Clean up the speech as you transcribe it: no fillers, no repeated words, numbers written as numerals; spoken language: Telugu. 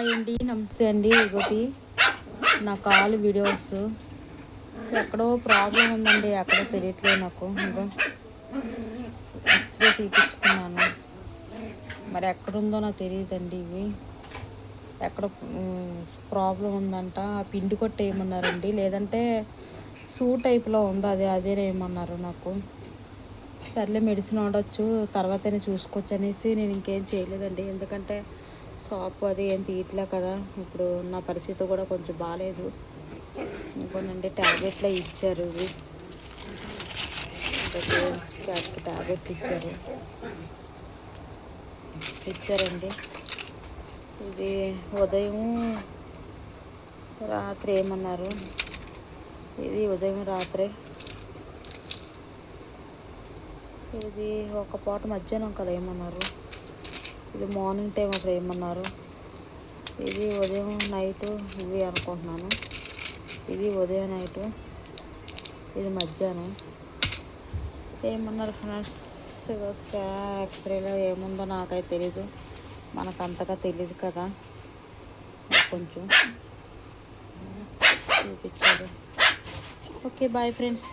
హాయ్ అండి, నమస్తే అండి. ఇగోటి నా కాలు వీడియోస్ ఎక్కడో ప్రాబ్లం ఉందండి, ఎక్కడో తెలియట్లేదు నాకు. ఇంకా ఎక్స్రే తీపించుకున్నాను, మరి ఎక్కడుందో నాకు తెలియదండి. ఇవి ఎక్కడ ప్రాబ్లం ఉందంట, పిండి కొట్టి వేయమన్నారండి, లేదంటే షూ టైప్లో ఉంది, అదేనేమన్నారు నాకు. సర్లే మెడిసిన్ వాడచ్చు, తర్వాతనే చూసుకోవచ్చు అనేసి నేను ఇంకేం చేయలేదండి. ఎందుకంటే షాపు అది ఏం తీయట్లే కదా, ఇప్పుడు నా పరిస్థితి కూడా కొంచెం బాగాలేదు. ఇంకోనండి ట్యాబ్లెట్లు ఇచ్చారు, ఇవి క్యాట్కి ట్యాబ్లెట్లు ఇచ్చారండి. ఇది ఉదయం రాత్రి ఏమన్నారు, ఇది ఉదయం రాత్రి, ఇది ఒక పూట మధ్యాహ్నం కదా ఏమన్నారు, ఇది మార్నింగ్ టైం అప్పుడు ఏమన్నారు, ఇది ఉదయం నైటు ఇవి అనుకుంటున్నాను. ఇది ఉదయం నైటు, ఇది మధ్యాహ్నం ఏమన్నారు ఫ్రెండ్స్. ఎక్స్రేలో ఏముందో నాకైతే తెలీదు, మనకు అంతగా తెలియదు కదా. కొంచెం చూపించారు. Okay, bye friends.